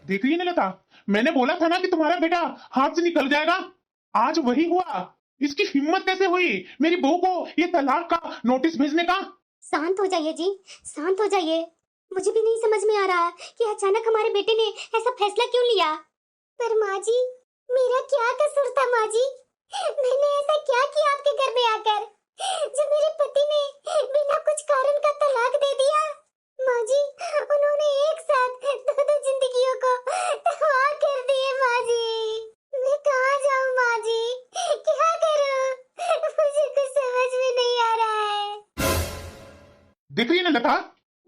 देख रही है ना लता, मैंने बोला था ना कि तुम्हारा बेटा हाथ से निकल जाएगा। आज वही हुआ। इसकी हिम्मत कैसे हुई मेरी बहू को ये तलाक का नोटिस भेजने का। शांत हो जाइए जी, शांत हो जाइए। मुझे भी नहीं समझ में आ रहा कि अचानक हमारे बेटे ने ऐसा फैसला क्यों लिया। पर माँ जी, मेरा क्या कसूर था माँ जी? मैंने ऐसा क्या किया आपके घर में आकर जब मेरे पति ने बिना कुछ कारण का तलाक दे दिया? माँ जी, उन्होंने एक साथ दो जिंदगियों को तबाह कर दिए माँ जी। मैं कहाँ जाऊँ माँ जी, क्या करूँ? मुझे कुछ समझ में नहीं आ रहा है। देख रही है ना लता,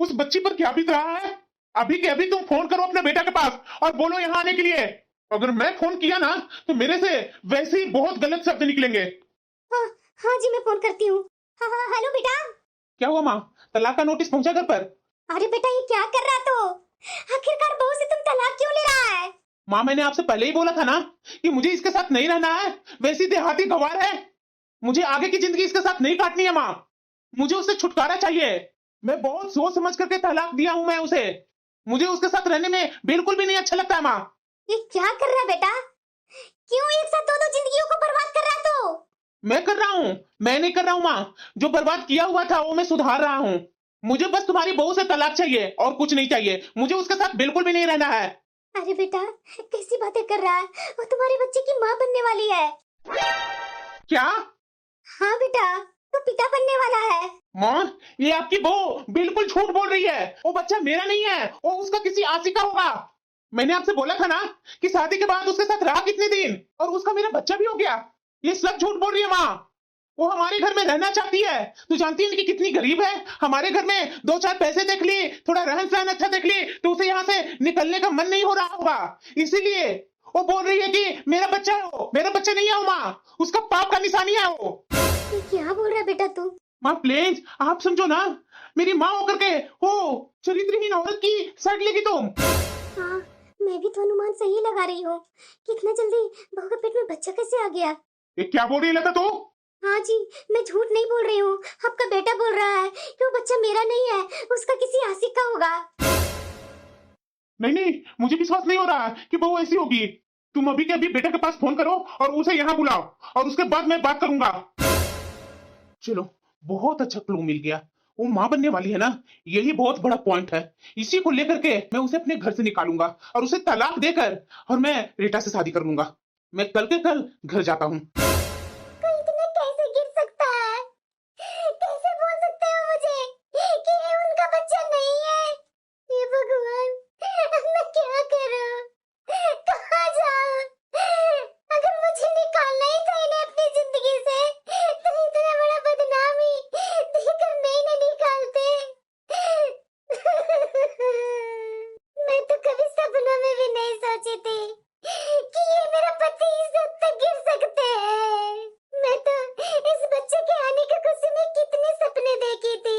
उस बच्ची पर क्या बीत रहा है। अभी के अभी तुम फोन करो अपने बेटा के पास और बोलो यहाँ आने के लिए। अगर मैं फोन किया ना तो मेरे से वैसे ही बहुत गलत शब्द निकलेंगे। हाँ हाँ जी, मैं फोन करती हूँ। हाँ हाँ, हेलो बेटा। क्या हुआ माँ, तलाक का नोटिस पहुंचा घर पर? अरे बेटा, ये क्या कर रहा तो? आखिरकार बहू से तुम तलाक क्यों ले रहा है? माँ मैंने आपसे पहले ही बोला था ना कि मुझे इसके साथ नहीं रहना है। वैसी देहाती गवार है, मुझे आगे की जिंदगी इसके साथ नहीं काटनी है माँ। मुझे उससे छुटकारा चाहिए। मैं बहुत सोच समझ करके तलाक दिया हूँ मैं उसे। मुझे उसके साथ रहने में बिल्कुल भी नहीं अच्छा लगता है माँ। ये क्या कर रहा है बेटा? क्यों एक साथ दो जिंदगियों को बर्बाद कर रहा तो? मैं कर रहा हूँ, मैं नहीं कर रहा हूँ माँ। जो बर्बाद किया हुआ था वो मैं सुधार रहा हूँ। मुझे बस तुम्हारी बहू से तलाक चाहिए और कुछ नहीं चाहिए। मुझे उसके साथ बिल्कुल भी नहीं रहना है। अरे बेटा, कैसी बातें कर रहा है? वो तुम्हारे बच्चे की माँ बनने वाली है। क्या? हाँ बेटा, तो पिता बनने वाला है। माँ, ये आपकी बहू बिल्कुल झूठ बोल रही है। वो बच्चा मेरा नहीं है, वो उसका किसी आशिक का होगा। मैंने आपसे बोला था ना कि शादी के बाद उसके साथ रहा कितने दिन और उसका मेरा बच्चा भी हो गया। ये सब झूठ बोल रही है माँ। वो हमारे घर में रहना चाहती है। तू जानती है कि कितनी गरीब है। हमारे घर में दो चार पैसे देख ली, थोड़ा रहन सहन अच्छा देख ली तो उसे यहाँ से निकलने का मन नहीं हो रहा होगा। इसीलिए वो बोल रही है कि मेरा बच्चा है, वो मेरा बच्चा नहीं है। वो माँ, उसका पाप का निशानी है वो। ये क्या बोल रहा है बेटा तू? माँ प्लीज आप समझो ना। मेरी माँ होकर के हो चरित्रहीन औरत की साइड लेगी तुम। हाँ, मैं भी तो अनुमान सही लगा रही हूँ। कितना जल्दी बहू के पेट में बच्चा कैसे आ गया? ये क्या बोल रही है लता तू? हाँ जी, मैं झूठ नहीं बोल रही हूँ। आपका बेटा बोल रहा है कि वो बच्चा मेरा नहीं है, उसका किसी आशिक का होगा। नहीं नहीं, मुझे विश्वास नहीं हो रहा कि बहू ऐसी होगी। तुम अभी के अभी बेटे के पास फोन करो और उसे यहाँ बुलाओ और उसके बाद मैं बात करूंगा। चलो, बहुत अच्छा क्लू मिल गया। वो माँ बनने वाली है ना, यही बहुत बड़ा पॉइंट है। इसी को लेकर के मैं उसे अपने घर से निकालूंगा और उसे तलाक देकर और मैं रीटा से शादी कर लूंगा। मैं कल के कल घर जाता हूँ। कोई इतना कैसे गिर सकता है? कैसे बोल सकते हो मुझे कि ये उनका बच्चा नहीं है? हे भगवान, अब मैं क्या करूं? कहाँ जाऊं? अगर मुझे निकालना ही था इन्हें अपनी जिंदगी से तो इतना बड़ा बदनाम ही देकर नहीं ना निकालते। मैं तो कभी सपनों में भी नहीं सोची थी कि ये मेरा पति इस हद तक गिर सकते हैं। मैं तो इस बच्चे के आने की खुशी में कितने सपने देखी थी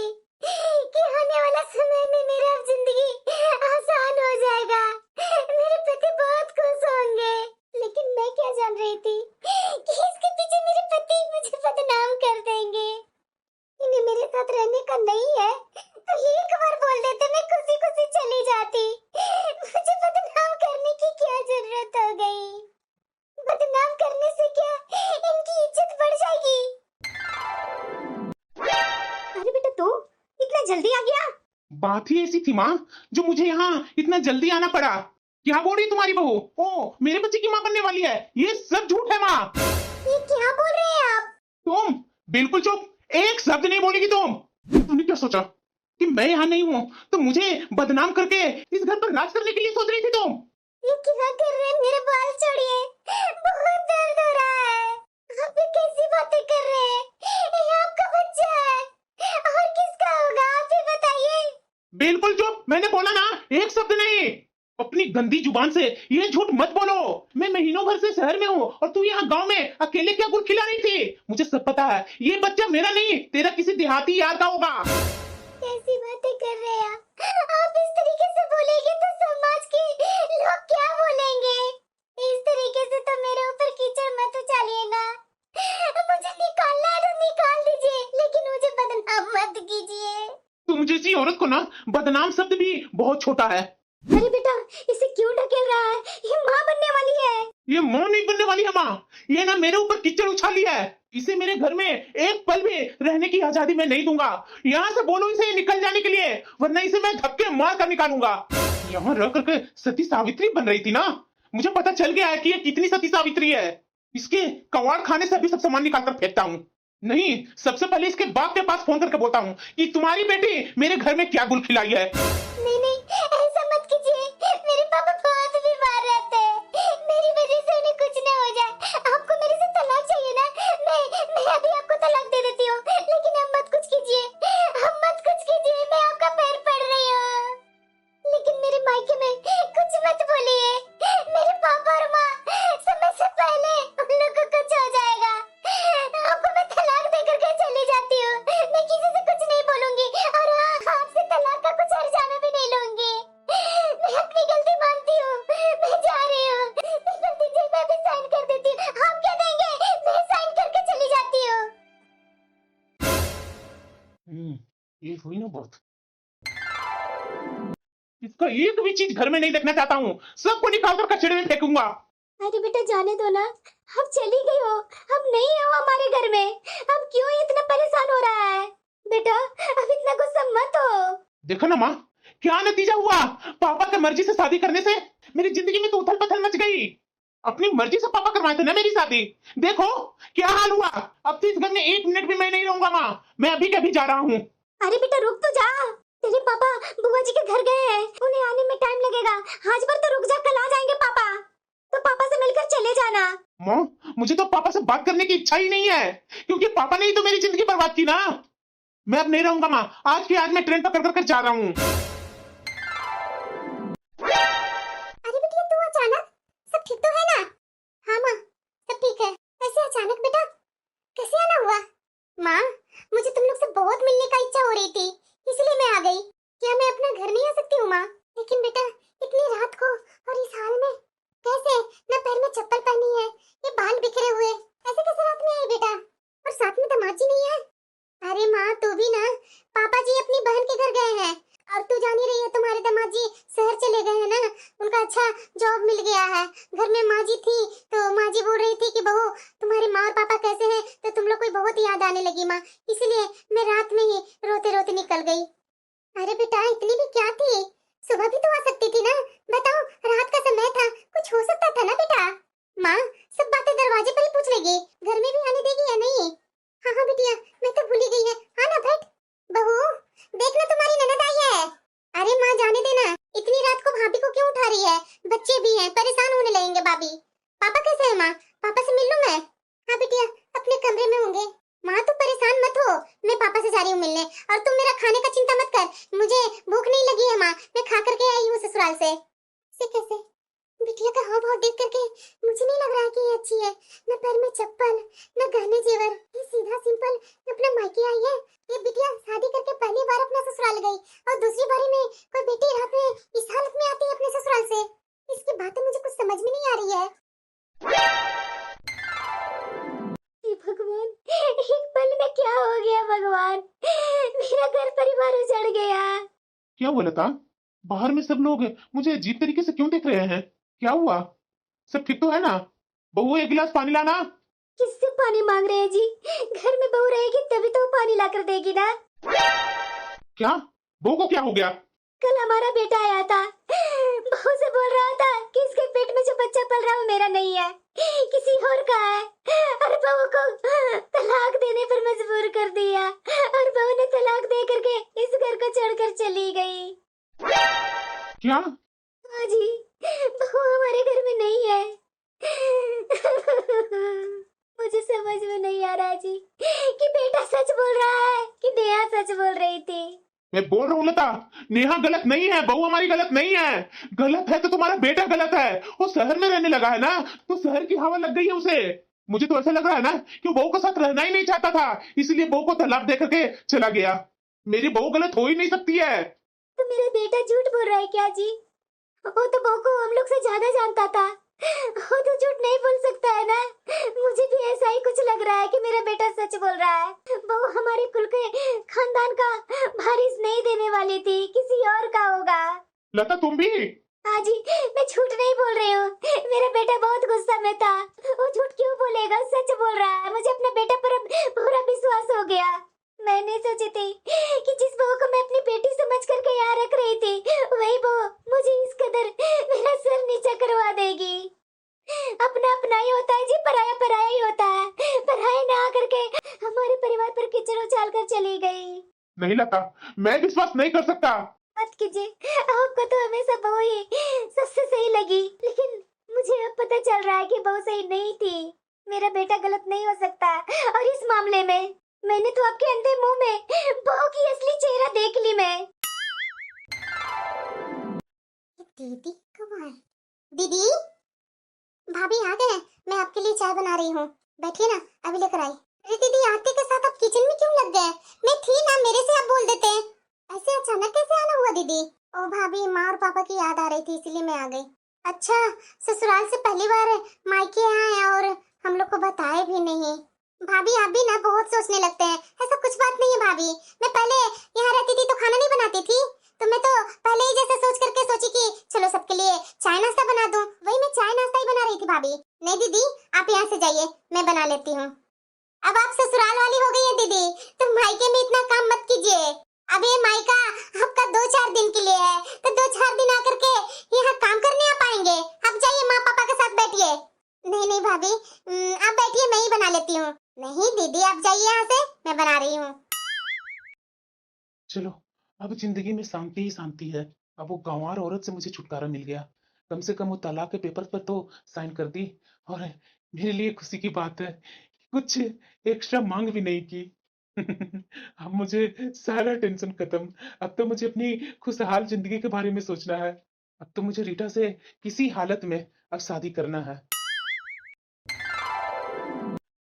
कि आने वाला समय में मेरा अब जिंदगी आसान हो जाएगा, मेरे पति बहुत खुश होंगे। लेकिन मैं क्या जान रही थी कि इसके पीछे मेरे पति मुझे बदनाम कर देंगे। इन्हें मेरे साथ रहने का नहीं है तो एक बार बोल देते, मैं खुशी खुशी चली जाती। मुझे बदनाम करने की क्या जरूरत हो गई? बदनाम करने से क्या इनकी इज्जत बढ़ जाएगी? अरे बेटा, तू इतना जल्दी आ गया? बात ही ऐसी थी माँ जो मुझे यहाँ इतना जल्दी आना पड़ा। क्या बोल रही तुम्हारी बहू? ओ मेरे बच्चे की माँ बनने वाली है। ये सब झूठ है माँ। ये क्या बोल रहे हैं आप? तुम बिल्कुल चुप, एक शब्द नहीं बोलेगी तुम। तुमने क्या सोचा कि मैं यहाँ नहीं हूँ तो मुझे बदनाम करके इस घर पर राज करने के लिए सोच रही थी तुम? ये क्या कर रहे हैं? मेरे बाल छोड़िए, बहुत दर्द हो रहा है। आप ये कैसी बातें कर रहे हैं? ये आपका बच्चा है और किसका होगा आप ही बताइए। बिल्कुल चुप, मैंने बोला ना, एक शब्द नहीं। अपनी गंदी जुबान से ये झूठ मत बोलो। मैं महीनों भर से शहर में हूँ और तू यहाँ गांव में अकेले क्या गुड़ खिला रही थी? मुझे सब पता है, ये बच्चा मेरा नहीं तेरा किसी देहाती यार का होगा। कैसी बातें कर रहे हैं आप? इस तरीके से बोलेंगे तो समाज के लोग क्या बोलेंगे? इस तरीके से तो मेरे ऊपर कीचड़ मत उछालिए ना। मुझे निकालना है तो निकाल दीजिए, लेकिन मुझे बदनाम मत कीजिए। तुम जैसी औरत को ना बदनाम शब्द भी बहुत छोटा है। अरे बेटा, इसे क्यों ढकेल रहा ये माँ नहीं बनने वाली है माँ। ये ना मेरे ऊपर कीचड़ उछाली है। इसे मेरे घर में एक पल भी रहने की आजादी मैं नहीं दूंगा। यहाँ से बोलो इसे निकल जाने के लिए, वरना इसे मैं धक्के मार कर निकालूंगा। यहाँ रह करके सती सावित्री बन रही थी ना। मुझे पता चल गया है कि ये कितनी सती सावित्री है। इसके कबाड़ खाने से अभी सब सामान निकाल कर फेंकता हूँ। नहीं, सबसे पहले इसके बाप के पास फोन करके बोलता हूँ कि तुम्हारी बेटी मेरे घर में क्या गुल खिलाई है। नहीं नहीं, ऐसा मत कीजिए। मेरे पापा बहुत बीमार रहते हैं। मेरी वजह से उन्हें कुछ ना हो जाए। आपको मेरे से तलाक चाहिए ना? मैं अभी आपको तलाक दे देती हूँ, लेकिन अब मत कुछ कीजिए। अब मत कुछ कीजिए, मैं आपका पैर पड़ रही हूँ। लेकिन मेरे मायके में कुछ मत बोलिए। मेरे पापा और माँ, समय से पहले उन लोग को कुछ हो जाएगा। आपको मैं तलाक दे करके चली जाती हूँ। मैं किसी से कुछ नहीं बोलूंगी, और हाँ, आपसे तलाक का कुछ हर्जाना भी नहीं लूंगी। मैं अपनी गलती मानती हूँ। मैं जा रही हूँ। पेपर दीजिए, मैं भी साइन कर देती हूँ। आप क्या देंगे? मैं साइन करके चली जाती हूँ। ये हुई ना बात। इसका एक भी चीज घर में नहीं देखना चाहता हूँ। सबको निकाल कर कचड़े में फेंकूंगा। अरे बेटा, जाने दो ना। अब चली गई हो, अब नहीं हो हमारे घर में। अब क्यों इतना परेशान हो रहा है? बेटा, अब इतना गुस्सा मत हो। देखो ना माँ, क्या नतीजा हुआ। पापा की मर्जी से शादी करने से मेरी जिंदगी में तो उथल पथल मच गई। अपनी मर्जी से पापा करवाए थे ना मेरी शादी। देखो क्या हाल हुआ। अब तो इस घर में एक मिनट भी मैं नहीं रहूंगा माँ। मैं अभी कभी जा रहा हूँ। अरे बेटा, रुक तो जा। तेरे पापा बुआ जी के घर गए हैं, उन्हें आने में टाइम लगेगा। आज भर तो रुक जा, कल आ जाएंगे पापा। तो पापा से मिलकर चले जाना। माँ, मुझे तो पापा से बात करने की इच्छा ही नहीं है, क्योंकि पापा ने ही तो मेरी जिंदगी बर्बाद की ना। मैं अब नहीं रहूंगा माँ। आज के आज मैं ट्रेन पकड़ कर जा रहा हूँ। अरे बेटा, तू अचानक, सब ठीक तो है ना? हाँ माँ, सब ठीक है। ऐसे अचानक बेटा कैसे आना हुआ? माँ, मुझे तुम लोग से बहुत मिलने का इच्छा हो रही थी, इसलिए मैं आ गई। क्या मैं अपना घर नहीं आ सकती हूँ माँ? लेकिन बेटा, इतनी रात को और इस हाल में कैसे? ना पैर में चप्पल पहनी है, ये बाल बिखरे हुए, ऐसे कैसे रात में आई बेटा? और साथ में दामाद जी नहीं है? अरे माँ, तू भी ना। पापा जी अपनी बहन के घर गए हैं, और तू जान ही रही है, तुम्हारे दामाद जी शहर चले गए हैं ना। उनका अच्छा जॉब मिल गया है। घर में माँ जी थी, तो माँ जी बोल रही थी कि बहू, तुम्हारे माँ और पापा कैसे हैं? तो तुम लोग को बहुत याद आने लगी माँ, इसलिए मैं रात में ही रोते रोते निकल गई। अरे बेटा, इतनी भी क्या थी? सुबह भी तो आ सकती थी ना। बताओ, रात का समय था, कुछ हो सकता था ना बेटा। माँ, सब बातें दरवाजे पर ही पूछ लेगी, घर में भी आने देगी या नहीं? हाँ हाँ बिटिया, मैं तो भूल ही गई है। हाँ ना, बैठ। बहू, देखना तुम्हारी ननद आई है। अरे माँ, जाने देना। इतनी रात को भाभी को क्यों उठा रही है? बच्चे भी हैं, परेशान होने लगेंगे भाभी। पापा कैसे हैं माँ? पापा से मिल लूं मैं? हाँ बिटिया, अपने कमरे में होंगे। माँ, तू परेशान मत हो, मैं पापा से जा रही हूँ मिलने। और तुम मेरा खाने का चिंता मत कर, मुझे भूख नहीं लगी है माँ, मैं खा करके आई हूँ ससुराल से। कैसे? बिटिया का हाव भाव देख करके मुझे नहीं लग रहा है कि ये अच्छी है। न पैर में चप्पल, न गहने जेवर, ये सीधा सिंपल अपना मायके आई है। ये बिटिया शादी करके पहली बार अपना ससुराल गई, और दूसरी बारी में कोई बेटी रात में इस हालत में आती है अपने ससुराल से। इसकी बातें मुझे कुछ समझ में नहीं आ रही है। भगवान, एक पल में क्या हो गया भगवान? मेरा घर परिवार उजड़ गया। क्या हुआ लता? बाहर में सब लोग मुझे अजीब तरीके से क्यों देख रहे हैं? क्या हुआ? सब ठीक तो है ना? बहू, एक गिलास पानी लाना। किससे पानी मांग रहे हैं जी? घर में बहू रहेगी तभी तो वो पानी लाकर देगी ना। क्या? बहू को क्या हो गया? कल हमारा बेटा आया था, बहू से बोल रहा था कि इसके पेट में जो बच्चा पल रहा है वो मेरा नहीं है, किसी और का है। और बहू को तलाक देने पर मजबूर कर दिया, और बहू ने तलाक दे करके इस घर को छोड़कर चली गई। क्या? हाँ जी, बहू हमारे घर में नहीं है। मुझे समझ में नहीं आ रहा जी कि बेटा सच बोल रहा है कि नेहा सच बोल रही थी। मैं बोल रहा हूँ लता, नेहा गलत नहीं है, बहू हमारी गलत नहीं है। गलत है तो तुम्हारा बेटा गलत है। वो शहर में रहने लगा है ना, तो शहर की हवा लग गई है उसे। मुझे तो ऐसा लग रहा है ना कि वो बहू के साथ रहना ही नहीं चाहता था, इसलिए बहू को तलाक दे करके चला गया। मेरी बहू गलत हो ही नहीं सकती है। तो मेरा बेटा झूठ बोल रहा है क्या जी? वो तो बहू को हम लोग से ज्यादा जानता था, वो तो झूठ नहीं बोल सकता है ना। मुझे भी ऐसा ही कुछ लग रहा है कि मेरा बेटा सच बोल रहा है। बहू हमारे कुल के खानदान का वारिस नहीं देने वाली थी, किसी और का होगा। लता, तुम भी? हाँ जी, मैं झूठ नहीं बोल रही हूँ। मेरा बेटा बहुत गुस्सा में था। वो झूठ क्यों बोलेगा, सच बोल रहा है। मुझे अपने बेटे पर अब पूरा विश्वास हो गया। मैं नहीं सोची थी कि जिस बहू को मैं अपनी बेटी समझ करके यहाँ रख रही थी, वही बहू मुझे इस कदर मेरा सिर नीचा करवा देगी। अपना अपना ही होता है जी, पराया पराया ही होता है। पराया ना करके हमारे परिवार पर कीचड़ उछाल कर चली गई। नहीं लता, मैं विश्वास नहीं कर सकता। मत कीजिए, आपको तो हमेशा बहू ही सबसे सही लगी, लेकिन मुझे अब पता चल रहा है कि बहू सही नहीं थी। मेरा बेटा गलत नहीं हो सकता। और इस मामले में मैंने तो आपके अंधे मुंह में बहू की असली चेहरा देख ली। मैं दीदी कब आए? दीदी, भाभी आ गए। मैं आपके लिए चाय बना रही हूँ, बैठिए ना, अभी लेकर आई। अरे दीदी, आते के साथ आप किचन में क्यों लग गए? मैं थी ना, मेरे से आप बोल देते। ऐसे अचानक कैसे आना हुआ दीदी? ओ भाभी, माँ और पापा की याद आ रही थी, इसीलिए मैं आ गई। अच्छा, ससुराल से पहली बार मायके आए और हम लोग को बताए भी नहीं। भाभी, आप भी ना बहुत सोचने लगते हैं। ऐसा कुछ बात नहीं है भाभी। मैं पहले यहाँ रहती थी तो खाना नहीं बनाती थी, तो मैं तो पहले ही जैसे सोच करके सोची कि चलो सबके लिए चाय नाश्ता बना दूं। वही मैं चाय नाश्ता ही बना रही थी भाभी। नहीं दीदी, आप यहाँ से जाइए, मैं बना लेती हूँ। अब आप ससुराल वाली हो गई है दीदी, तो मायके में इतना काम मत कीजिए। अब ये मायका आपका 2-4 दिन के लिए है, तो 2-4 दिन आकर के यहाँ काम करने आ पाएंगे। आप जाइए, माँ पापा के साथ बैठिए। नहीं नहीं भाभी, आप बैठिए, मैं ही बना लेती हूँ। नहीं दीदी, आप जाइए यहाँ से, मैं बना रही हूँ। चलो, अब जिंदगी में शांति ही शांति है। अब वो गंवार औरत से मुझे छुटकारा मिल गया। कम से कम वो तलाक के पेपर पर तो साइन कर दी, और मेरे लिए खुशी की बात है, कुछ एक्स्ट्रा मांग भी नहीं की। अब मुझे सारा टेंशन खत्म। अब तो मुझे अपनी खुशहाल जिंदगी के बारे में सोचना है। अब तो मुझे रीटा से किसी हालत में अब शादी करना है।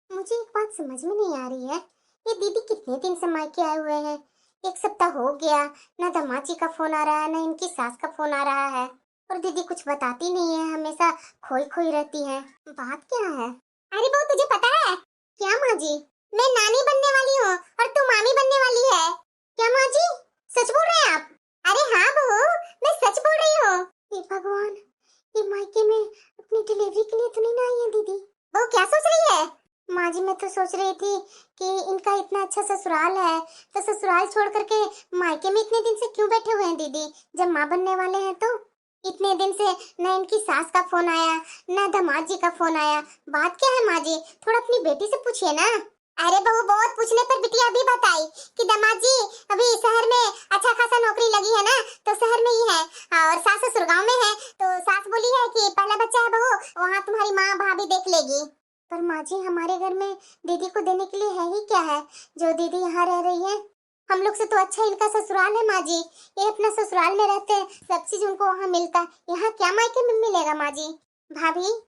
मुझे एक बात समझ में नहीं आ रही है, ये दीदी कितने दिन से मायके आए हुए हैं? 1 सप्ताह हो गया, ना दामाद जी का फोन आ रहा है, ना इनकी सास का फोन आ रहा है। और दीदी कुछ बताती नहीं है, हमेशा खोई खोई रहती है। बात क्या है? अरे बहू, तुझे पता है क्या माँ जी? मैं नानी बनने वाली हूँ और तू मामी बनने वाली है। क्या माँ जी, सच बोल रहे हैं आप? अरे हाँ बहू, मैं सच बोल रही हूँ। हे भगवान, ये मायके में अपनी डिलीवरी के लिए तो नहीं ना आई है दीदी? बहू क्या सोच रही है? माँ जी, मैं तो सोच रही थी कि इनका इतना अच्छा ससुराल है, तो ससुराल छोड़ करके मायके में इतने दिन से क्यों बैठे हुए हैं दीदी? जब माँ बनने वाले हैं तो इतने दिन से न इनकी सास का फोन आया, न दामाद जी का फोन आया। बात क्या है माँ जी? थोड़ा अपनी बेटी से पूछिए ना। अरे बहू, बहुत पूछने पर बिटिया भी बताई कि दामाद जी अभी शहर में अच्छा खासा नौकरी लगी है ना, तो शहर में ही है, और सास ससुर गाँव में है। तो सास बोली है कि पहला बच्चा है बहू, वहाँ तुम्हारी माँ भाभी देख लेगी। पर माँ जी, हमारे घर में दीदी को देने के लिए है ही क्या है? जो दीदी यहाँ रह रही है, हम लोग से तो अच्छा इनका ससुराल है माँ जी। ये अपना ससुराल में रहते हैं, सब चीज उनको वहाँ मिलता है, यहाँ क्या मायके में मिलेगा माँ जी? भाभी,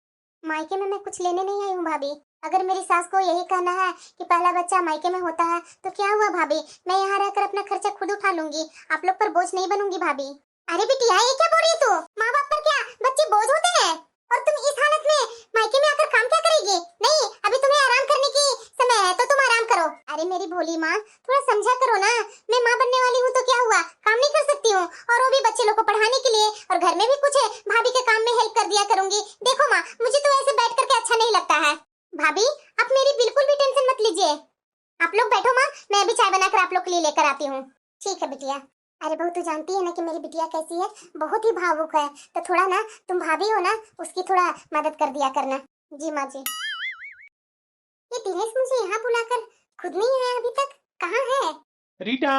मायके में मैं कुछ लेने नहीं आई हूँ भाभी। अगर मेरी सास को यही कहना है कि पहला बच्चा मायके में होता है, तो क्या हुआ भाभी? मैं यहाँ रहकर अपना खर्चा खुद उठा लूंगी, आप लोग पर बोझ नहीं बनूंगी भाभी। अरे बिटिया, ये क्या बोल रही है तू? माँ बाप पर क्या बच्चे बोझ होते हैं? और तुम इस हालत में मायके में आकर काम क्या करेगी? नहीं, अभी तुम्हें आराम करने की समय है, तो तुम आराम करो। अरे मेरी भोली माँ, थोड़ा समझा करो ना। मैं माँ बनने वाली हूँ तो क्या हुआ, काम नहीं कर सकती हूँ? और वो भी बच्चे लोग को पढ़ाने के लिए, और घर में भी कुछ भाभी के काम में हेल्प कर दिया करूंगी। देखो माँ, मुझे तो ऐसे बैठ करके अच्छा नहीं लगता है। भाभी, आप मेरी बिल्कुल भी टेंशन मत लीजिए। आप लोग बैठो माँ, मैं अभी चाय बनाकर आप लोग के लिए लेकर आती हूँ। ठीक है बिटिया। अरे बहू, तू जानती है ना कि मेरी बिटिया कैसी है, बहुत ही भावुक है। तो थोड़ा ना, तुम भाभी हो ना, उसकी थोड़ा मदद कर दिया करना। जी माँ जी। ये दिनेश मुझे यहाँ बुलाकर खुद नहीं आया अभी तक, कहाँ है? रीटा,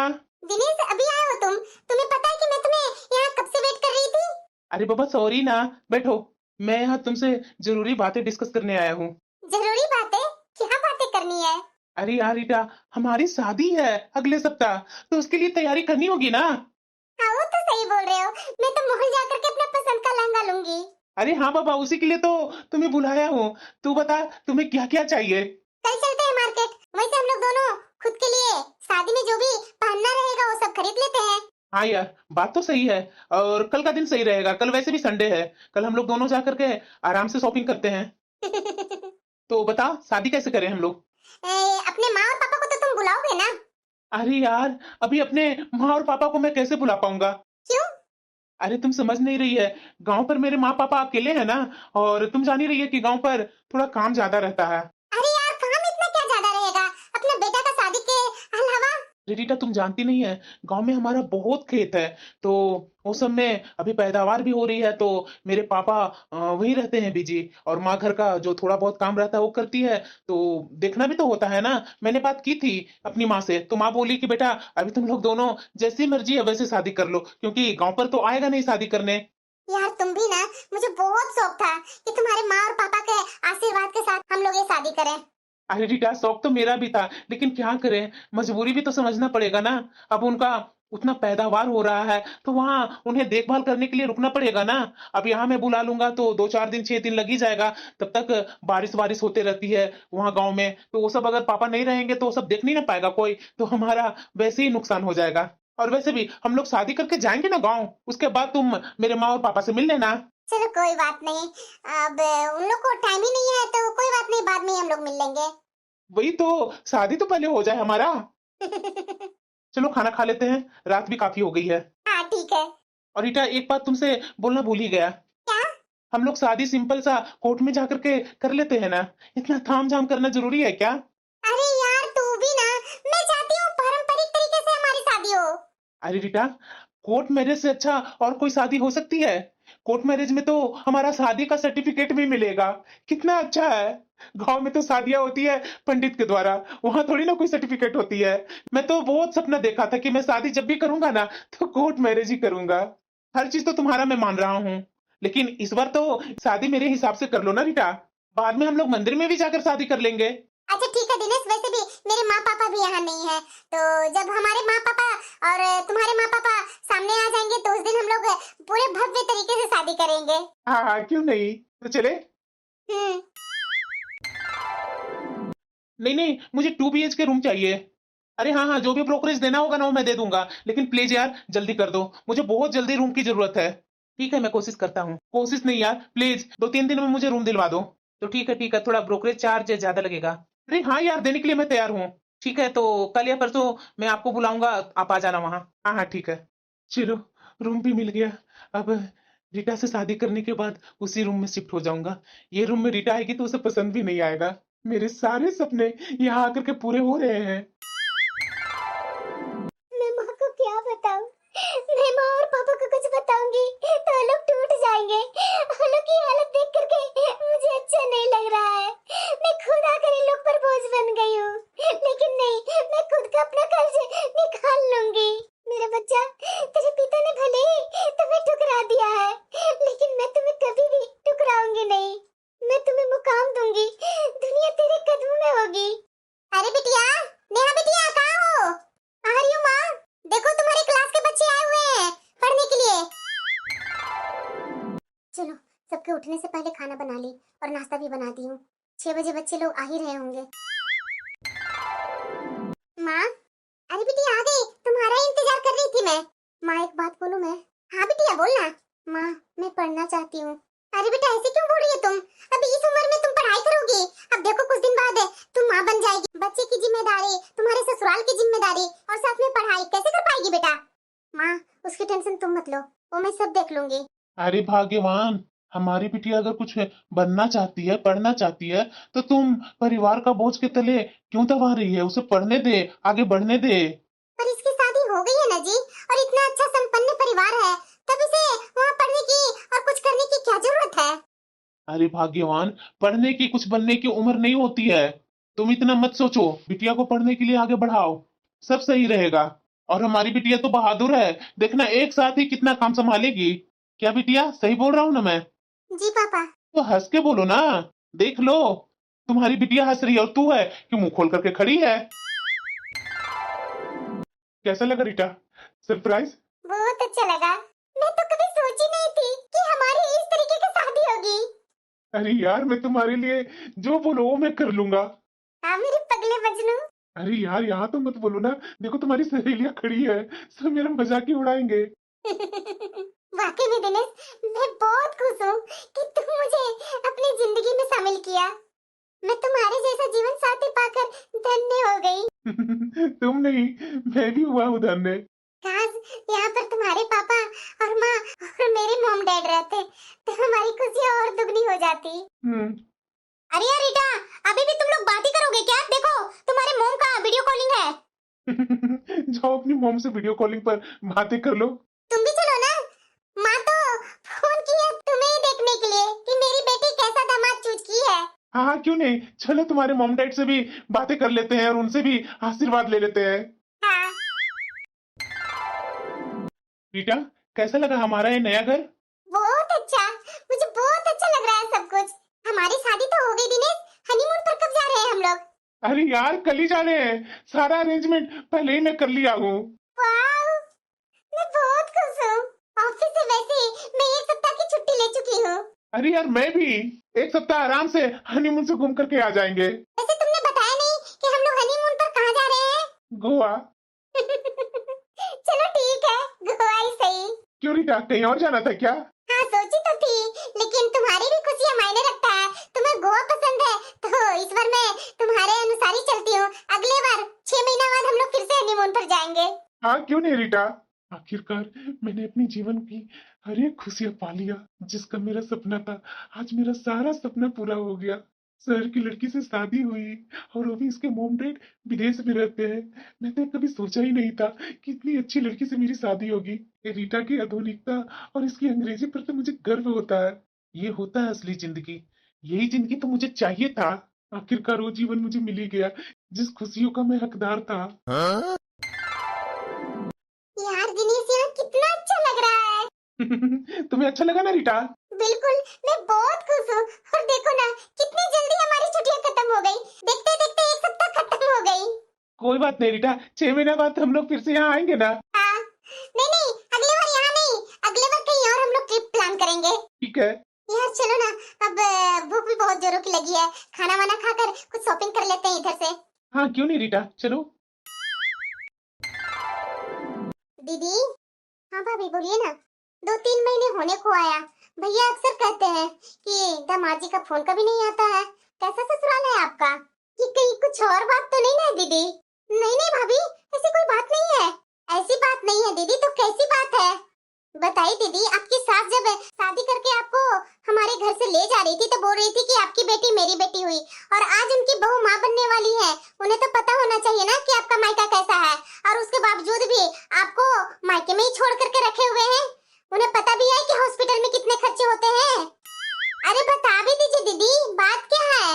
दिनेश, अभी आए हो तुम? तुम्हें पता है कि मैं तुम्हें यहाँ कब से वेट कर रही थी? अरे बाबा सॉरी ना, बैठो। मैं यहाँ तुमसे जरूरी बातें डिस्कस करने आया हूँ। जरूरी बातें? क्या बातें करनी है? अरे यार रीटा, हमारी शादी है अगले सप्ताह, तो उसके लिए तैयारी करनी होगी ना। हाँ, वो तो सही बोल रहे हो। मैं तो मॉल जाकर के अपना पसंद का लहंगा लूंगी। अरे हाँ बाबा, उसी के लिए तो तुम्हें बुलाया हूँ। तू बता, तुम्हें क्या क्या चाहिए? कल चलते हैं मार्केट, वहीं से हम लोग दोनों खुद के लिए शादी में जो भी पहनना रहेगा वो सब खरीद लेते हैं। हाँ यार, बात तो सही है। और कल का दिन सही रहेगा, कल वैसे भी संडे है। कल हम लोग दोनों जा करके आराम से शॉपिंग करते हैं। तो बता, शादी कैसे करें हम लोग? अपने माँ और पापा को तो तुम बुलाओगे ना? अरे यार, अभी अपने माँ और पापा को मैं कैसे बुला पाऊंगा? क्यों? अरे तुम समझ नहीं रही है, गांव पर मेरे माँ पापा अकेले हैं ना, और तुम जान ही रही है कि गांव पर थोड़ा काम ज्यादा रहता है। अरे यार काम इतना क्या ज्यादा रहेगा, अपना बेटा का शादी के अलावा। रीटा तुम जानती नहीं है, गांव में हमारा बहुत खेत है, तो वो सब में अभी पैदावार भी हो रही है, तो मेरे पापा वहीं रहते हैं बिजी, और माँ घर का जो थोड़ा बहुत काम रहता है वो करती है, तो देखना भी तो होता है ना। मैंने बात की थी अपनी माँ से, तो माँ बोली कि बेटा अभी तुम लोग दोनों जैसी मर्जी है वैसे शादी कर लो, क्योंकि गांव पर तो आएगा नहीं शादी करने। यार तुम भी ना, मुझे बहुत शौक था कि तुम्हारे माँ और पापा के आशीर्वाद के साथ हम लोग ये शादी करें। अरे रीटा शौक तो मेरा भी था, लेकिन क्या करें, मजबूरी भी तो समझना पड़ेगा ना। अब उनका उतना पैदावार हो रहा है, तो वहां उन्हें देखभाल करने के लिए रुकना पड़ेगा ना। अब यहाँ मैं बुला लूंगा तो 2-4 दिन 6 दिन लग ही जाएगा, तब तक बारिश वारिश होते रहती है वहां गांव में, तो वो सब अगर पापा नहीं रहेंगे तो वो सब देख नहीं ना पाएगा कोई, तो हमारा वैसे ही नुकसान हो जाएगा। और वैसे भी हम लोग शादी करके जाएंगे ना गाँव, उसके बाद तुम मेरे माँ और पापा से मिल लेना। चलो कोई बात नहीं, अब उन लोग को टाइम ही नहीं है तो कोई बात नहीं, बाद में ही हम लोग मिल लेंगे। वही तो, शादी तो पहले हो जाए हमारा। चलो खाना खा लेते हैं, रात भी काफी हो गई है। हाँ ठीक है। और रीटा एक बात तुमसे बोलना भूल ही गया, क्या? हम लोग शादी सिंपल सा कोर्ट में जाकर के कर लेते हैं ना, इतना ताम झाम करना जरूरी है क्या? अरे यार तू भी ना, मैं चाहती हूँ पारंपरिक तरीके से हमारी शादी हो। अरे रीटा, कोर्ट मैरिज से अच्छा और कोई शादी हो सकती है? कोर्ट मैरिज में तो हमारा शादी का सर्टिफिकेट भी मिलेगा, कितना अच्छा है। गांव में तो शादियां होती है पंडित के द्वारा, वहां थोड़ी ना कोई सर्टिफिकेट होती है। मैं तो बहुत सपना देखा था कि मैं शादी जब भी करूंगा ना तो कोर्ट मैरिज ही करूंगा। हर चीज तो तुम्हारा मैं मान रहा हूँ, लेकिन इस बार तो शादी मेरे हिसाब से कर लो ना रीटा, बाद में हम लोग मंदिर में भी जाकर शादी कर लेंगे। अच्छा ठीक है दिनेश, वैसे भी मेरे माँ पापा भी यहाँ नहीं है, तो जब हमारे माँ पापा और तुम्हारे माँ पापा सामने आ जाएंगे तो उस दिन हम लोग पूरे भव्य तरीके से शादी करेंगे। हाँ हाँ क्यों नहीं, तो चले। हम्म। नहीं नहीं, मुझे 2 BHK रूम चाहिए। अरे हाँ हाँ, जो भी ब्रोकरेज देना होगा ना वो मैं दे दूंगा, लेकिन प्लीज यार जल्दी कर दो, मुझे बहुत जल्दी रूम की जरूरत है। ठीक है मैं कोशिश करता हूँ, कोशिश नहीं यार प्लीज, 2-3 दिन में मुझे रूम दिलवा दो। तो ठीक है, थोड़ा ब्रोकरेज चार्ज ज्यादा लगेगा। अरे हाँ यार, देने के लिए मैं तैयार हूँ। ठीक है, तो कल या परसों मैं आपको बुलाऊंगा, आप आ जाना वहाँ। हाँ हाँ ठीक है। चलो, रूम भी मिल गया। अब रीटा से शादी करने के बाद उसी रूम में शिफ्ट हो जाऊंगा। ये रूम में रीटा आएगी तो उसे पसंद भी नहीं आएगा। मेरे सारे सपने यहाँ आकर के पूरे हो रहे हैं। मैं माँ को क्या बताऊं? मैं माँ और पापा को कुछ बताऊंगी तो वो लोग टूट जाएंगे। वो लोग की हालत देख करके मुझे अच्छा नहीं लग रहा है। मैं खुद आकर इन लोग पर बोझ बन गई हूँ, लेकिन नहीं, मैं खुद का अपना कर्ज निकाल लूंगी। मेरा बच्चा, तेरे पिता ने भले ही तुम्हें ठुकरा दिया है, लेकिन मैं तुम्हें कभी भी ठुकराऊंगी नहीं। मैं तुम्हें मुकाम दूंगी, दुनिया तेरे कदमों में होगी। अरे बिटिया, नेहा बिटिया कहाँ हो? आ रही हूँ माँ। देखो तुम्हारे क्लास के बच्चे आए हुए हैं पढ़ने के लिए। चलो, सबके उठने से पहले खाना बना ली और नाश्ता भी बना दी हूँ। 6 बजे बच्चे लोग आ ही रहे होंगे। माँ, अरे बिटिया आ गई, तुम्हारा ही इंतजार कर रही थी मैं। माँ एक बात बोलूं मैं? हाँ बिटिया बोलना। माँ, मैं पढ़ना चाहती हूँ। अरे बेटा ऐसे क्यों बोल रही है तुम? अभी इस उम्र में तुम पढ़ाई करोगी? अब देखो कुछ दिन बाद तुम माँ बन जाएगी, बच्चे की जिम्मेदारी, तुम्हारे ससुराल की जिम्मेदारी और साथ में पढ़ाई कैसे कर पाएगी बेटा? माँ, उसकी टेंशन तुम मत लो, वो मैं सब देख लूंगी। अरे भाग्यवान, हमारी बिटिया अगर कुछ बनना चाहती है, पढ़ना चाहती है, तो तुम परिवार का बोझ के तले क्यों दबा रही है? उसे पढ़ने दे, आगे बढ़ने दे। पर इसकी शादी हो गई है ना जी, और इतना अच्छा संपन्न परिवार है, तब इसे वहाँ पढ़ने की और कुछ करने की क्या जरूरत है? अरे भाग्यवान, पढ़ने की कुछ बनने की उम्र नहीं होती है, तुम इतना मत सोचो। बिटिया को पढ़ने के लिए आगे बढ़ाओ, सब सही रहेगा। और हमारी बिटिया तो बहादुर है, देखना एक साथ ही कितना काम संभालेगी। क्या बिटिया सही बोल रहा हूँ ना मैं? जी पापा। तो हंस के बोलो ना, देख लो, तुम्हारी बिटिया हंस रही है और तू है कि मुंह खोल करके खड़ी है। कैसा लगा रीटा, सरप्राइज? बहुत अच्छा लगा। मैं तो कभी सोची नहीं थी कि हमारी इस तरीके की शादी होगी। अरे यार, मैं तुम्हारे लिए जो बोलो वो मैं कर लूंगा। हाँ मेरे पगले बजनू। अरे यार, यहाँ तो मत बोलो ना, देखो तुम्हारी सहेलियां खड़ी है, सब मेरा मजाक ही उड़ाएंगे। वाकई में दिनेश, मैं बहुत खुश हूँ कि तुम मुझे अपनी जिंदगी में शामिल किया। मैं तुम्हारे जैसा जीवन साथी पाकर धन्य हो गई। तुम नहीं, मैं भी हुआ हूँ धन्य। काश यहाँ पर तुम्हारे पापा और माँ और मेरे मॉम डैड रहते तो हमारी खुशियाँ और दुगनी हो जाती। अरे यार रीटा, अभी भी तुम लोग बात ही करोगे क्या? देखो तुम्हारे मॉम का वीडियो कॉलिंग है। जाओ अपनी मॉम से वीडियो कॉलिंग पर बातें कर लो। तुम भी चलो ना। माँ तो फोन की है तुम्हें ही देखने के लिए कि मेरी बेटी कैसा दामाद चूज की है। हाँ हाँ, क्यों नहीं, चलो तुम्हारे मॉम डैड से भी बातें कर लेते हैं और उनसे भी आशीर्वाद ले लेते हैं। हाँ। रीटा, कैसा लगा हमारा ये नया घर? बहुत अच्छा, मुझे बहुत अच्छा लग रहा है सब कुछ। हमारी शादी तो हो गई दिनेश, हनीमून पर कब जा रहे हैं हम लोग? अरे यार, कल ही जा रहे हैं, सारा अरेंजमेंट पहले ही मैं कर लिया हूँ। वाह, मैं बहुत खुश हूँ। ऑफिस से वैसे मैं 1 सप्ताह की छुट्टी ले चुकी हूँ। अरे यार, मैं भी 1 सप्ताह आराम से हनीमून से घूम करके आ जाएंगे। वैसे तुमने बताया नहीं कि हम लोग हनीमून पर कहाँ जा रहे हैं? गोवा। चलो ठीक है, गोवा ही सही। क्यों रीटा, कहीं और जाना था क्या? हाँ सोची तो थी, लेकिन तुम्हारी भी खुशियाँ मायने रखता है। तुम्हें गोवा पसंद है तो इस बार मैं तुम्हारे अनुसार ही चलती हूँ। अगले बार 6 महीना बाद हम लोग फिर से हनीमून पर जाएंगे। हाँ क्यों नहीं रीटा, आखिरकार मैंने अपने जीवन की हर एक खुशियां पा लिया। जिसका मेरा सपना था, आज मेरा सारा सपना पूरा हो गया। शहर की लड़की से शादी हुई और वो भी इसके मॉम डैड विदेश में रहते हैं। मैंने कभी सोचा ही नहीं था कि इतनी अच्छी लड़की से मेरी शादी होगी। ये रीटा की आधुनिकता और इसकी अंग्रेजी पर तो मुझे गर्व होता है। ये होता है असली जिंदगी, यही जिंदगी तो मुझे चाहिए था। आखिरकार वो जीवन मुझे मिल ही गया जिस खुशियों का मैं हकदार था। यार दिनेश, यहाँ कितना अच्छा लग रहा है। तुम्हें अच्छा लगा ना रीटा? बिल्कुल, मैं बहुत खुश हूँ। और देखो ना, कितनी जल्दी हमारी छुट्टियाँ खत्म हो गई। देखते देखते 1 सप्ताह खत्म हो गई। कोई बात नहीं रीटा, 6 महीने बाद हम लोग फिर से यहाँ आएंगे ना। हाँ, नहीं नहीं, अगले बार यहाँ नहीं, अगले बार कहीं और हम लोग ट्रिप प्लान करेंगे। ठीक है। यार चलो ना, अब भूख भी बहुत जोरों की लगी है। खाना वाना खाकर कुछ शॉपिंग कर लेते हैं इधर से। हाँ क्यों नहीं रीटा, चलो। दीदी। हाँ भाभी बोलिए ना। 2-3 महीने होने को आया। भैया अक्सर कहते हैं कि दामाद जी का फोन कभी नहीं आता है। कैसा ससुराल है आपका? कि कहीं कुछ और बात तो नहीं ना है दीदी? नहीं नहीं भाभी, ऐसी कोई बात नहीं है। ऐसी बात नहीं है दीदी, तो कैसी बात है? बताइए दीदी, आपकी सास जब शादी करके आपको हमारे घर से ले जा रही थी तो बोल रही थी कि आपकी बेटी मेरी बेटी हुई, और आज उनकी बहू माँ बनने वाली है। उन्हें तो पता होना चाहिए ना कि आपका मायका कैसा है, और उसके बावजूद भी आपको मायके में ही छोड़ करके रखे हुए हैं। उन्हें पता भी है कि हॉस्पिटल में कितने खर्चे होते हैं। अरे बता भी दीजिए दीदी, बात क्या है?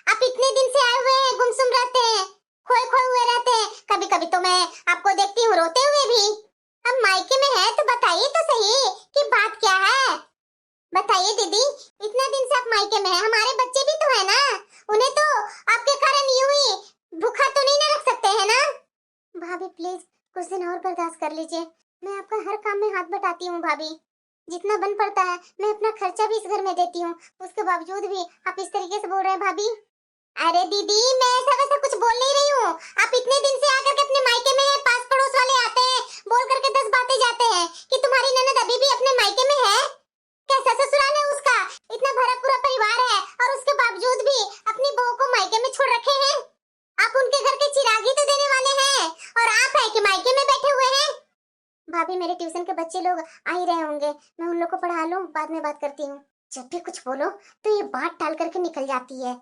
आप इतने दिन से आए हुए हैं, गुमसुम रहते हैं, खोए खोए हुए रहते हैं। कभी कभी तो मैं आपको देखती हूँ रोते हुए भी। अब मायके में है तो बताइए तो सही कि बात क्या है। बताइए दीदी, इतने दिन से आप मायके में हैं, हमारे बच्चे भी तो है ना। उन्हें तो आपके कारण यूं ही भूखा तो नहीं ना रख सकते हैं ना। भाभी प्लीज कुछ दिन और बर्दाश्त कर लीजिए। मैं आपका हर काम में हाथ बटाती हूँ भाभी, जितना बन पड़ता है। मैं अपना खर्चा भी इस घर में देती हूँ, उसके बावजूद भी आप इस तरीके से बोल रहे हैं भाभी। अरे दीदी, मैं ऐसा वैसा कुछ बोल नहीं रही हूँ। आप इतने दिन से आकर के अपने मायके में हैं, पास पड़ोस वाले आते हैं, बोल करके 10 बातें जाते हैं कि तुम्हारी ननद अभी भी अपने मायके में है। कैसा ससुराल है उसका? इतना भरा पूरा परिवार है और उसके बावजूद भी अपनी बहू को मायके में छोड़ रखे हैं। आप उनके घर के चिराग ही तो देने वाले हैं, और आप है कि मायके में बैठे हुए हैं। भाभी मेरे ट्यूशन के बच्चे लोग आ ही रहे होंगे, मैं उन लोग को पढ़ा लूं, बाद में बात करती हूँ। जब भी कुछ बोलो तो ये बात टाल करके निकल जाती है।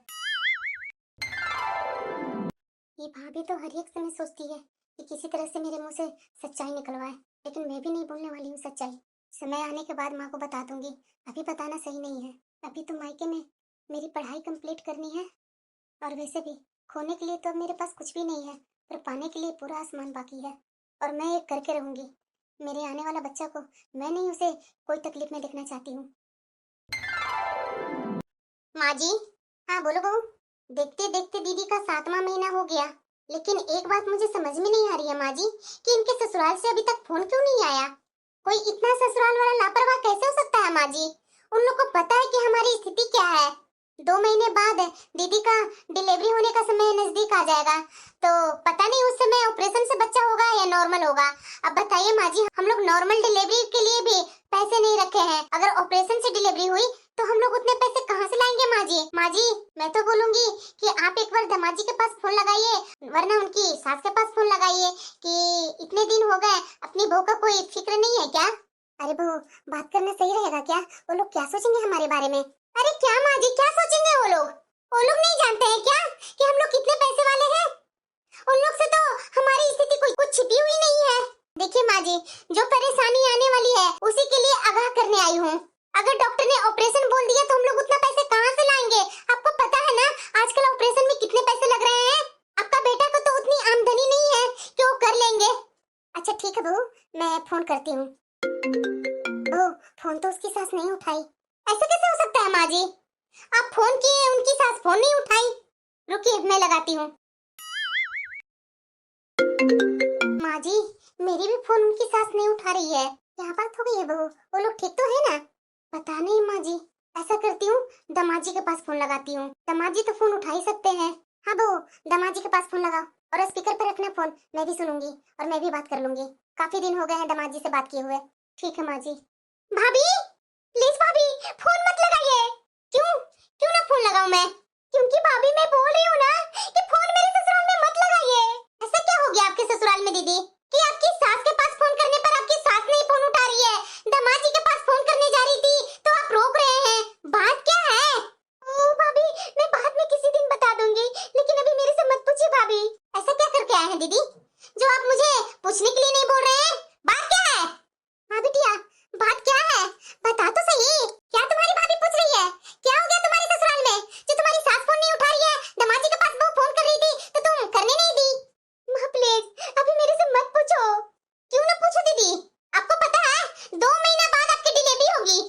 ये भाभी तो हर एक समय सोचती है कि किसी तरह से मेरे मुंह से सच्चाई निकलवाए, लेकिन मैं भी नहीं बोलने वाली हूँ सच्चाई। समय आने के बाद माँ को बता दूंगी, अभी बताना सही नहीं है। अभी तो मायके में मेरी पढ़ाई कंप्लीट करनी है, और वैसे भी खोने के लिए तो अब मेरे पास कुछ भी नहीं है, पर पाने के लिए पूरा आसमान बाकी है, और मैं एक करके रहूंगी। मेरे आने वाला बच्चा को मैं नहीं उसे कोई तकलीफ में देखना चाहती हूँ। माँ जी। हाँ बोलो बहू। देखते देखते दीदी का 7वां महीना हो गया, लेकिन एक बात मुझे समझ में नहीं आ रही है माँ जी, कि इनके ससुराल से अभी तक फोन क्यों नहीं आया? कोई इतना ससुराल वाला लापरवाह कैसे हो सकता है माँ जी? उन लोग को पता है कि हमारी स्थिति क्या है। 2 महीने बाद दीदी का डिलीवरी होने का समय नजदीक आ जाएगा, तो पता नहीं उस समय ऑपरेशन से बच्चा होगा या नॉर्मल होगा। अब बताइए माँ जी, हम लोग नॉर्मल डिलीवरी के लिए भी पैसे नहीं रखे हैं। अगर ऑपरेशन से डिलीवरी हुई तो हम लोग उतने पैसे कहाँ से लाएंगे माँ जी? माँ जी, मैं तो बोलूंगी कि आप एक बार दमाजी के पास फोन लगाइए, वरना उनकी सास के पास फोन लगाइए कि इतने दिन हो गए अपनी बहू का कोई फिक्र नहीं है क्या? अरे बहू, बात करना सही रहेगा क्या? वो लोग क्या सोचेंगे हमारे बारे में? अरे क्या माँ जी, क्या सोचेंगे वो लोग? वो लोग नहीं जानते हैं क्या कि हम लोग कितने पैसे वाले हैं? उन लोग से तो हमारी स्थिति कोई कुछ छिपी हुई नहीं है। देखिए माँ जी, जो परेशानी आने वाली है उसी के लिए आगाह करने आई हूँ। अगर डॉक्टर ने ऑपरेशन बोल दिया तो हम लोग उतना पैसे कहाँ से लाएंगे? आपको पता है ना आजकल ऑपरेशन में कितने पैसे लग रहे हैं। आपका बेटा को तो उतनी आमदनी नहीं है कि वो कर लेंगे। अच्छा ठीक है बहू, मैं फोन करती हूँ। बहू, फोन तो उसकी सास नहीं उठाई। ऐसा कैसे हो सकता है माँ जी? आप फोन किए, उनकी सास फोन नहीं उठाई। रुकिए, मैं लगाती हूँ। माँ जी, मेरी भी फोन उनकी सास नहीं उठा रही है। क्या बात हो गई है बहू? वो लोग ठीक तो है ना? पता नहीं माँ जी, ऐसा करती हूँ दमाजी के पास फोन लगाती हूँ। दमाजी तो फोन उठा ही सकते हैं। हाँ बहू, दमाजी के पास फोन लगाओ और स्पीकर पर रखना फोन। मैं भी सुनूंगी और मैं भी बात कर लूंगी। काफी दिन हो गए हैं दमाजी से बात किए हुए। ठीक है माँ जी। भाभी, प्लीज भाभी, फोन मत लगाइए। क्यों क्यों ना फोन लगाऊं मैं? क्योंकि भाभी मैं बोल रही हूँ ना कि फोन मेरे ससुराल में मत लगाइए। ऐसा क्या हो गया आपके ससुराल में दीदी कि आपकी सास के पास फोन करने पर आपकी सास नहीं फोन उठा रही है? दमाजी के पास फोन करने जा रही थी तो आप रोक रहे हैं। बात क्या है? ओ भाभी, मैं बाद में किसी दिन बता दूंगी, लेकिन अभी मेरे से मत पूछिए भाभी। ऐसा क्या करके आए हैं दीदी जो आप मुझे पूछने के लिए नहीं बोल रहे हैं? बात क्या है? हाँ बिटिया, बात क्या है? बता तो सही। क्या तुम्हारी भाभी पूछ रही है? क्या हो गया तुम्हारे ससुराल में जो तुम्हारी सास फोन नहीं उठा रही है? दमाजी के पास वो फोन कर रही थी तो तुम करने नहीं दी। माँ प्लीज अभी मेरे से मत पूछो। क्यों ना पूछो दीदी? आपको पता है 2 महीना बाद आपकी डिलीवरी होगी।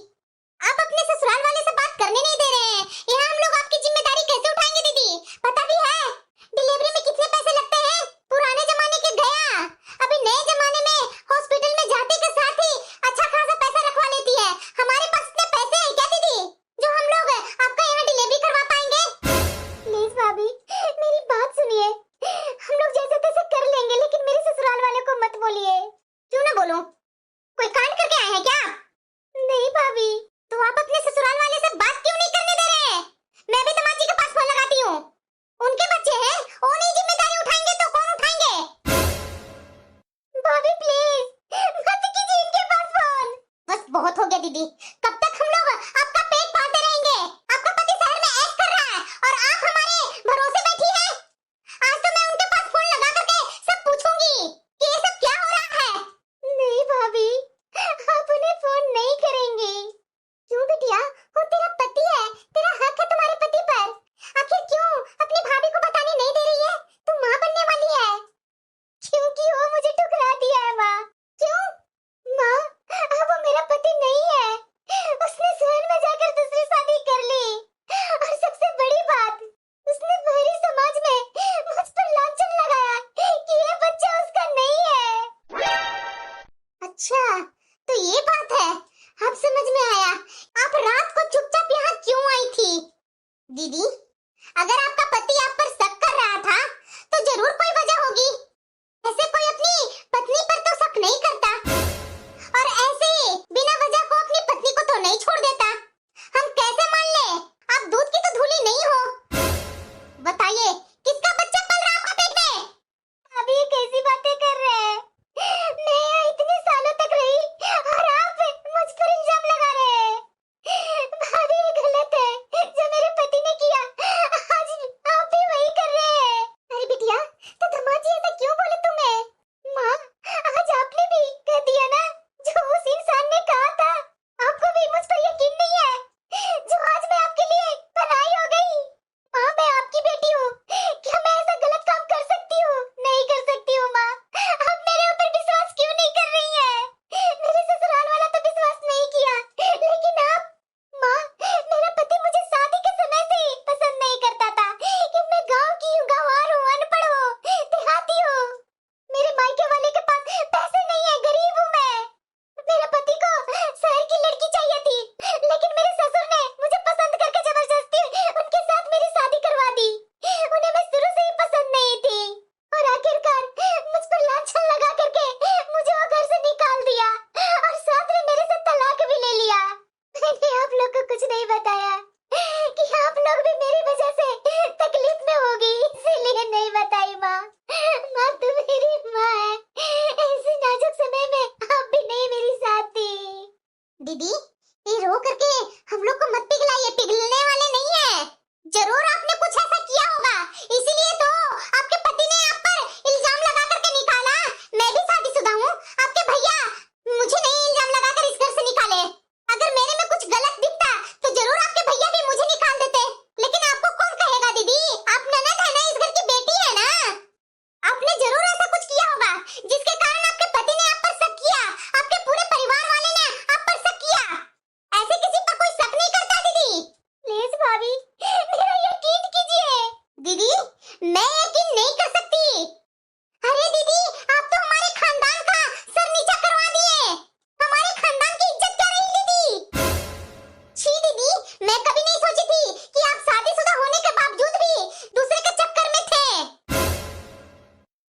आप अपने ससुराल वाले से बात करने नहीं दे रहे हैं। यहाँ हम लोग आपकी जिम्मेदारी कैसे उठाएंगे दीदी? पता भी है डिलीवरी में कितने पैसे लगते हैं? पुराने जमाने के गया, अभी नए जमाने में हॉस्पिटल में जाते के साथ ही अच्छा खासा पैसा रखवा लेती है। हमारे पास इतने पैसे हैं क्या दीदी जो हम लोग आपका यहाँ डिलीवरी करवा पाएंगे? प्लीज भाभी, मेरी बात सुनिए। हम लोग जैसे तैसे कर लेंगे, लेकिन मेरे ससुराल वाले को मत बोलिए। क्यों ना बोलूं? कोई कांड करके आए हैं क्या? नहीं भाभी। तो आप अपने ससुराल वाले से बात क्यों नहीं करने दे रहे हैं? मैं भी दमाजी के पास फोन लगाती हूँ। उनके बच्चे हैं, वो नहीं जिम्मेदारी उठाएंगे तो कौन उठाएंगे? भाभी प्लीज मत कीजिए इनके पास फोन। बस बहुत हो गया दीदी। कब तक हम लोग आपका पेट पालते रहेंगे? आपका पति शहर में ऐश कर रहा है और आप हमारे भरोसे बैठी हैं। आज तो मैं उनके पास फोन लगा करके सब पूछूंगी कि ये सब क्या हो रहा है। नहीं भाभी, आप उन्हें फोन नहीं करेंगी। क्यों बिटिया? वो तेरा पति है, तेरा हक है तुम्हारे पति पर। आखिर क्यों अपनी भाभी को बताने नहीं दे रही है? तू माँ बनने वाली है। क्योंकि वो मुझे ठुकरा दिया है माँ। क्यों? माँ, अब वो मेरा पति नहीं है। उसने शहर में जाकर दूसरी शादी कर ली। और सबसे बड़ी बात, उसने बाहरी समाज में मुझ पर लांछन लगाया कि ये बच्चा उसका नहीं है। अच्छा, तो ये बात है। अब समझ में आया। आप रात को चुपचाप यहाँ क्यों आई थी? दीदी, अगर आपका